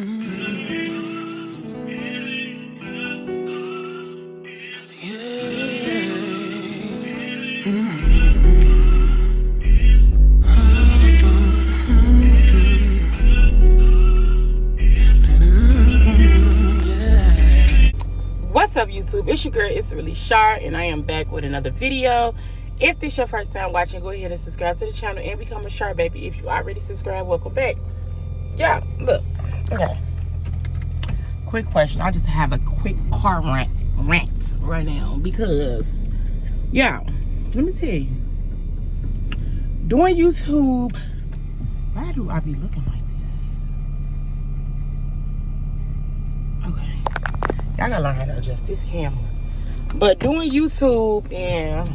What's up, YouTube? It's your girl, it's Reallyshar, and I am back with another video. If this is your first time watching, go ahead and subscribe to the channel and become a Shar baby. If you already subscribed, welcome back. Yeah, look. Okay. Quick question. I just have a quick car rant right now because, yeah, let me tell you. Doing YouTube, why do I be looking like this? Okay. Y'all gotta learn how to adjust this camera. But doing YouTube and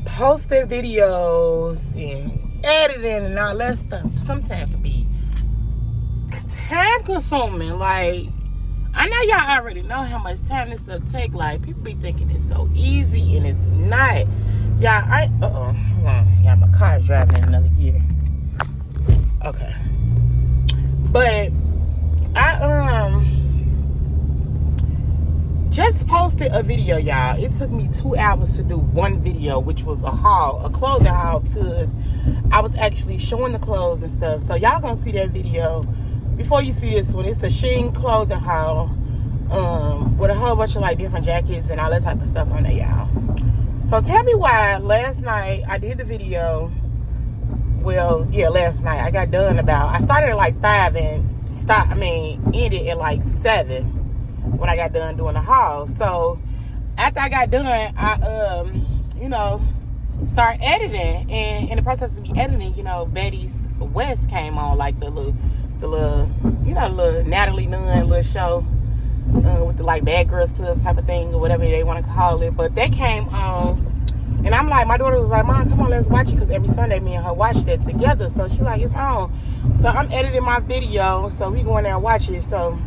posting videos and editing and all that stuff sometimes can be time consuming. Like, I know y'all already know how much time this stuff take. Like, people be thinking it's so easy and it's not. Y'all, hold on. Yeah, my car's driving in another gear. Okay. But I just posted a video, y'all. It took me 2 hours to do one video, which was a haul, a clothing haul, because I was actually showing the clothes and stuff. So y'all gonna see that video before you see this one. It's the Shein clothing haul, with a whole bunch of like different jackets and all that type of stuff on there, y'all. So tell me why last night I did the video. Well, yeah, last night I got done I started at like 5 and ended at like 7 when I got done doing the haul. So after I got done, I start editing, and in the process of me editing, Betty's West came on, like the little Natalie Nunn little show with the like Bad Girls Club type of thing or whatever they want to call it. But that came on, and I'm like, my daughter was like, Mom, come on, let's watch it, because every Sunday me and her watch that together. So she like, it's on. So I'm editing my video, so we go in there and watch it. So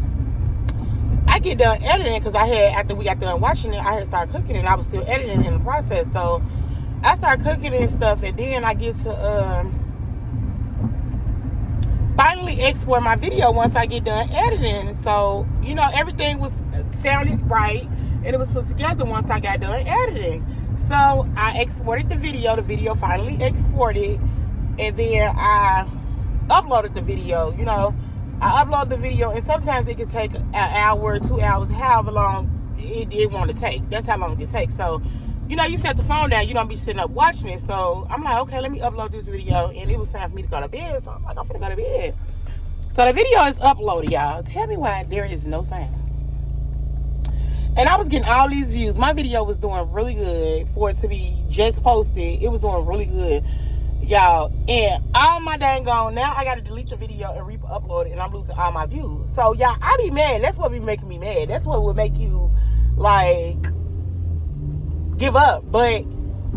I get done editing, because after we got done watching it, I had started cooking, and I was still editing in the process. So I started cooking and stuff, and then I get to finally export my video once I get done editing. So, everything was sounded right, and it was put together once I got done editing. So I exported the video finally exported, and then I uploaded the video. I upload the video, and sometimes it can take an hour, 2 hours, however long it want to take. That's how long it takes. So, you set the phone down, you don't be sitting up watching it. So I'm like, okay, let me upload this video, and it was time for me to go to bed. So I'm like, I'm finna go to bed. So the video is uploaded, y'all. Tell me why there is no sound. And I was getting all these views. My video was doing really good for it to be just posted. It was doing really good, y'all. And all my dang gone, now I gotta delete the video and re-upload it, and I'm losing all my views. So y'all, I be mad. That's what be making me mad. That's what would make you like give up. But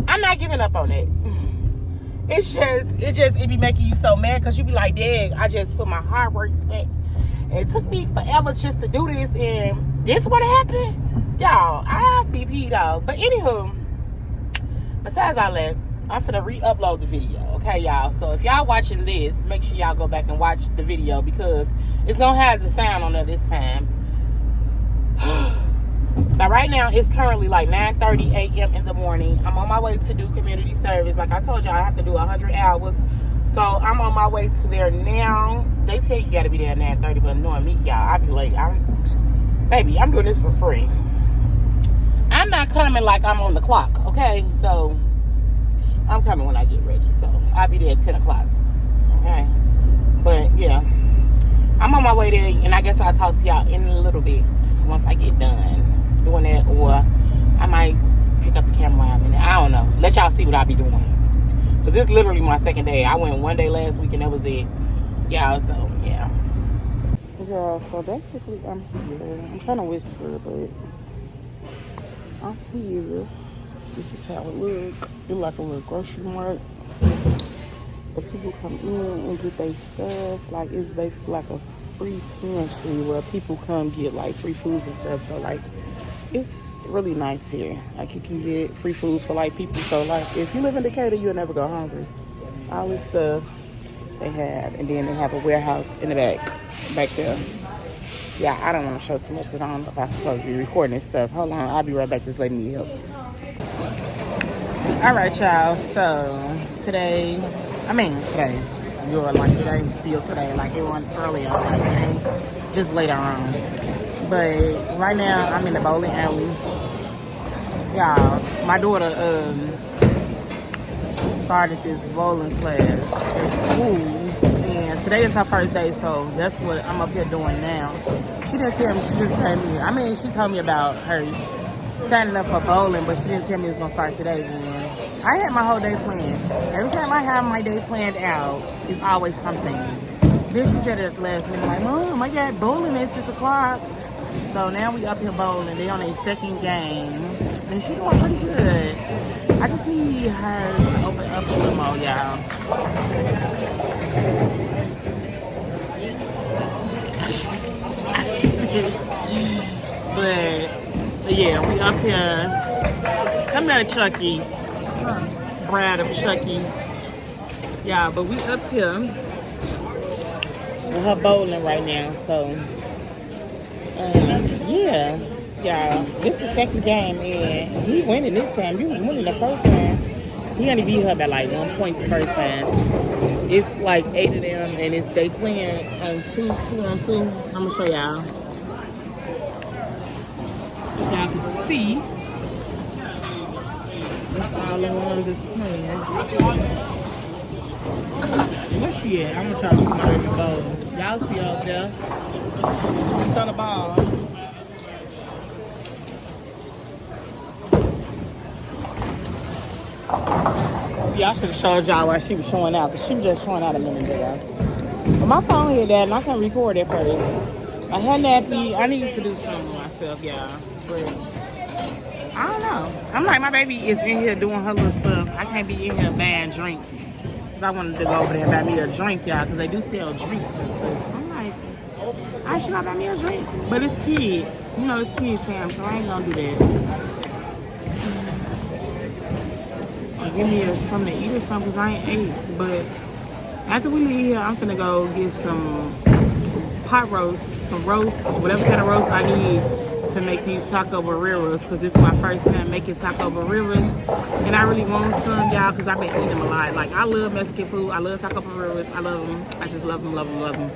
I'm not giving up on it. It be making you so mad, because you be like, dang, I just put my hard work spent, and it took me forever just to do this, and this what happened. Y'all, I be peed off. But anywho, besides all that, I'm finna re-upload the video, okay, y'all? So if y'all watching this, make sure y'all go back and watch the video, because it's gonna have the sound on there this time. So right now, it's currently like 9:30 a.m. in the morning. I'm on my way to do community service. Like I told y'all, I have to do 100 hours. So I'm on my way to there now. They tell you gotta be there at 9:30, but knowing me, y'all, I be late. Baby, I'm doing this for free. I'm not coming like I'm on the clock, okay? So I'm coming when I get ready. So I'll be there at 10 o'clock, okay? But yeah, I'm on my way there, and I guess I'll talk to y'all in a little bit once I get done doing that, or I might pick up the camera while I'm in there. I don't know. Let y'all see what I be doing. But this is literally my second day. I went one day last week, and that was it. Y'all, so yeah. Yeah, so basically I'm here. I'm trying to whisper, but I'm here. This is how it look. It's like a little grocery mart. The people come in and get their stuff. Like, it's basically like a free pantry where people come get like free foods and stuff. So like, it's really nice here. Like, you can get free foods for like people. So like, if you live in Decatur, you'll never go hungry. All this stuff they have, and then they have a warehouse in the back. back there. Yeah, I don't want to show too much because I don't know if I'm supposed to be recording this stuff. Hold on, I'll be right back. This lady need help. All right, y'all. So today, you're like it ain't still today, like it wasn't earlier, like it ain't just later on. But right now, I'm in the bowling alley. Y'all, my daughter started this bowling class at school, and today is her first day, so that's what I'm up here doing now. She didn't tell me, she just told me, she told me about her signing up for bowling, but she didn't tell me it was gonna start today. And I had my whole day planned. Every time I have my day planned out, it's always something. Then she said at the last minute, like, Mom, I got bowling at 6 o'clock. So now we up here bowling. They on a second game, and she doing pretty good. I just need her to open up a little more, y'all. But yeah, we up here. Come down to Chucky, Brad of Chucky. Yeah, but we up here with her bowling right now. So yeah, y'all, this is the second game, and he winning this time. He was winning the first time. He only beat her by like 1 point the first time. It's like 8 of them, and they playing on two on two. I'm gonna show y'all. Y'all can see. That's all the ones that's playing. Where's she at? I'm gonna try to see my baby bowling. Y'all see her up there. She got a ball. See, I should have showed y'all while she was showing out, because she was just showing out a minute ago. But my phone hit that, and I couldn't record it first. I had nappy. I needed to do something with myself, y'all. But I don't know. I'm like, my baby is in here doing her little stuff. I can't be in here buying drinks. Because I wanted to go over there and buy me a drink, y'all, because they do sell drinks and stuff. I'm like, I should not buy me a drink. But it's kids. You know, it's kids' time, so I ain't gonna do that. Give me something to eat or something, because I ain't ate. But after we leave here, I'm finna go get some pot roast, some roast, whatever kind of roast I need to make these taco burritos, because this is my first time making taco burritos. And I really want some, y'all, because I've been eating them a lot. Like, I love Mexican food. I love taco burritos. I love them. I just love them, love them, love them.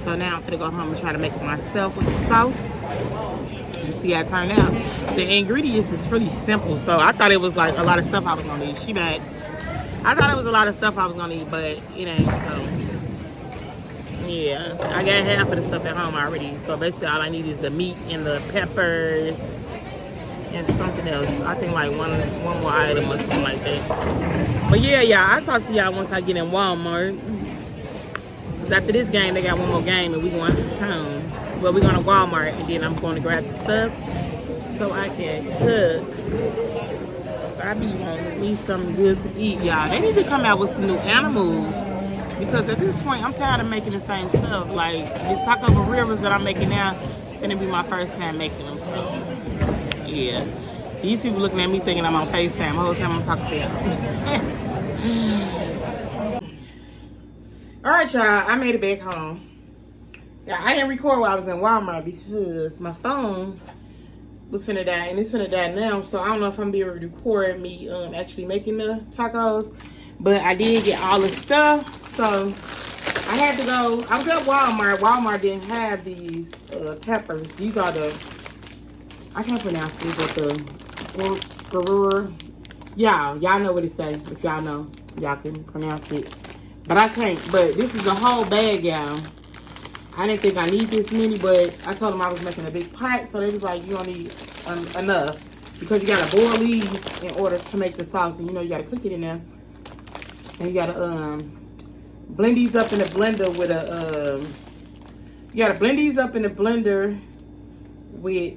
So now I'm finna go home and try to make it myself with the sauce. And see how it turned out. The ingredients is pretty simple, so I thought it was like a lot of stuff I was gonna need. She back. I thought it was a lot of stuff I was gonna need, but it ain't. So yeah, I got half of the stuff at home already. So basically, all I need is the meat and the peppers and something else. I think like one more item or something like that. But yeah, I'll talk to y'all once I get in Walmart. Cause after this game, they got one more game, and we going home. Well, we're going to Walmart, and then I'm going to grab the stuff so I can cook. So I be wanting me something good to eat, y'all. They need to come out with some new animals, because at this point, I'm tired of making the same stuff. Like, these taco burritos that I'm making now, gonna be my first time making them. So, yeah. These people looking at me thinking I'm on FaceTime. The whole time I'm talking to y'all. All right, y'all. I made it back home. Yeah, I didn't record while I was in Walmart because my phone was finna die, and it's finna die now. So I don't know if I'm gonna be able to record me actually making the tacos. But I did get all the stuff, so I had to go. I was at Walmart. Walmart didn't have these peppers. These are the, I can't pronounce these, but the y'all know what it say. If y'all know, y'all can pronounce it. But I can't. But this is a whole bag, y'all. I didn't think I need this many, but I told them I was making a big pot, so they was like, you don't need enough, because you gotta boil these in order to make the sauce, and you know you gotta cook it in there, and you gotta blend these up in the blender with a you gotta blend these up in the blender with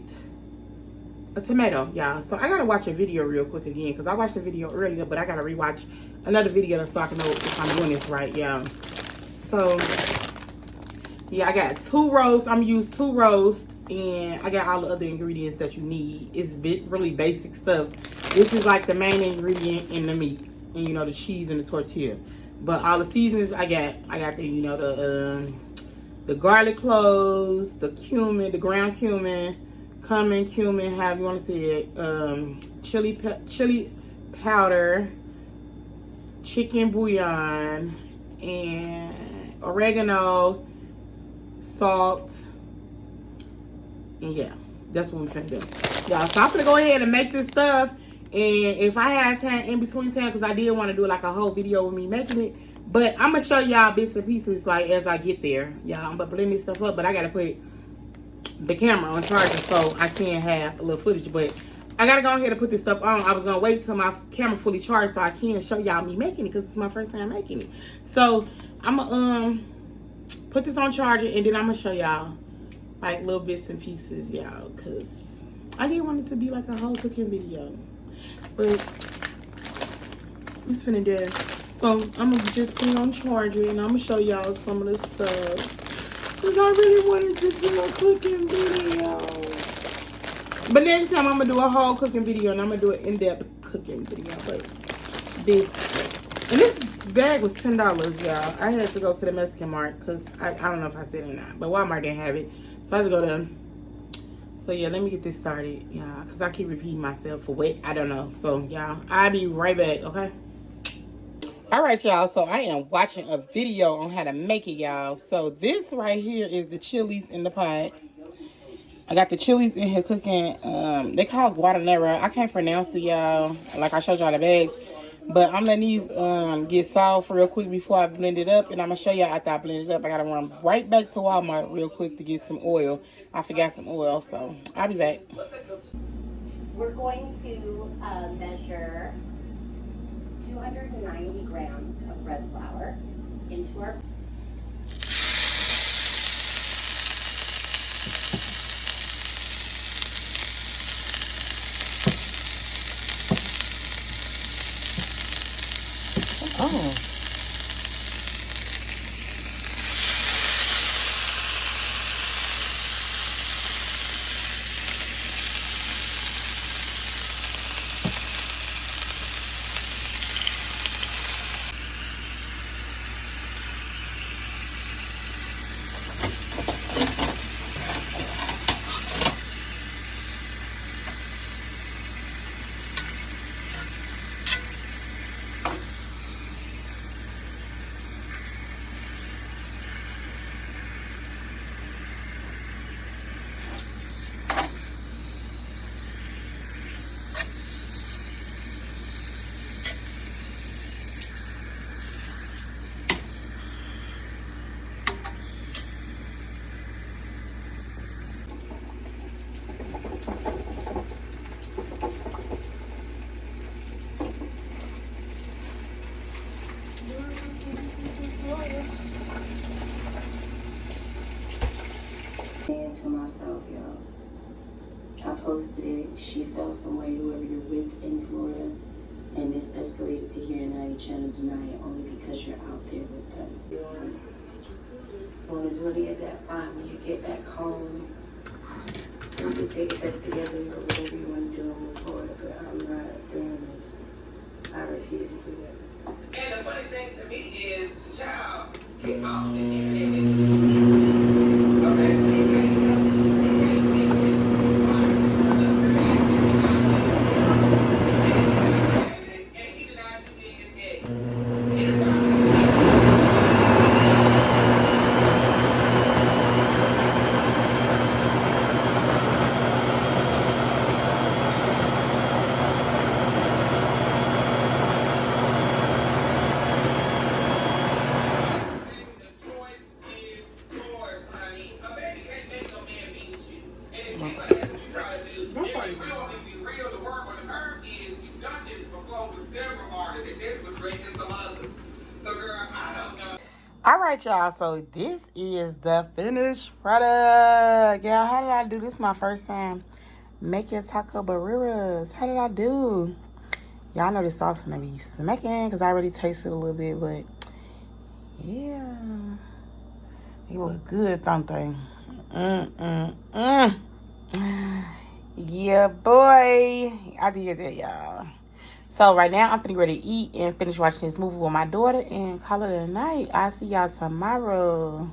a tomato, y'all. So I gotta watch a video real quick again, because I watched the video earlier, but I gotta rewatch another video so I can know if I'm doing this right, y'all. So yeah, I got 2 roasts. I'm gonna use 2 roasts, and I got all the other ingredients that you need. It's really basic stuff. This is like the main ingredient in the meat, and you know, the cheese and the tortilla. But all the seasonings I got the, you know, the the garlic cloves, the cumin, the ground cumin, cumin, however you want to say it, chili powder, chicken bouillon, and oregano, salt, and yeah, that's what we're finna do. Y'all, so I'm finna go ahead and make this stuff, and if I have time in between time, because I did want to do like a whole video with me making it, but I'm gonna show y'all bits and pieces like as I get there. Y'all, I'm gonna blend this stuff up, but I gotta put the camera on charger so I can have a little footage, but I gotta go ahead and put this stuff on. I was gonna wait till my camera fully charged so I can show y'all me making it, because it's my first time making it. So I'm gonna put this on charger, and then I'm gonna show y'all like little bits and pieces, y'all, because I didn't want it to be like a whole cooking video, but it's finna do. So I'm gonna just put it on charger, and I'm gonna show y'all some of the stuff, because I really wanted to do a cooking video. But next time I'm gonna do a whole cooking video, and I'm gonna do an in-depth cooking video. But this bag was $10, y'all. I had to go to the Mexican Mart, because I don't know if I said it or not, but Walmart didn't have it, so I had to go there. So yeah, let me get this started, y'all, because I keep repeating myself for what I don't know. So y'all, I'll be right back, okay? All right, y'all, so I am watching a video on how to make it, y'all. So this right here is the chilies in the pot. I got the chilies in here cooking. They call it guaranera. I can't pronounce it, y'all, like I showed y'all the bags. But I'm letting these get soft real quick before I blend it up. And I'm going to show y'all after I blend it up. I got to run right back to Walmart real quick to get some oil. I forgot some oil, so I'll be back. We're going to measure 290 grams of bread flour into our... Oh. To myself, y'all. I posted it. She felt some way, whoever you're with in Florida, and this escalated to here, and now you're trying to deny it only because you're out there with them. You want to do any of that? Fine. When you get back home, you can take it best together or whatever you want to do and move forward. But I'm not doing this. I refuse to do it. And the funny thing to me is, child, get off All right, y'all, so this is the finished product. Yeah, how did I do? This is my first time making taco birrias. How did I do? Y'all know this sauce gonna be smacking because I already tasted a little bit, but yeah, they look good, don't they? Yeah, boy, I did that, y'all. So right now, I'm finna ready to eat and finish watching this movie with my daughter and call it a night. I'll see y'all tomorrow.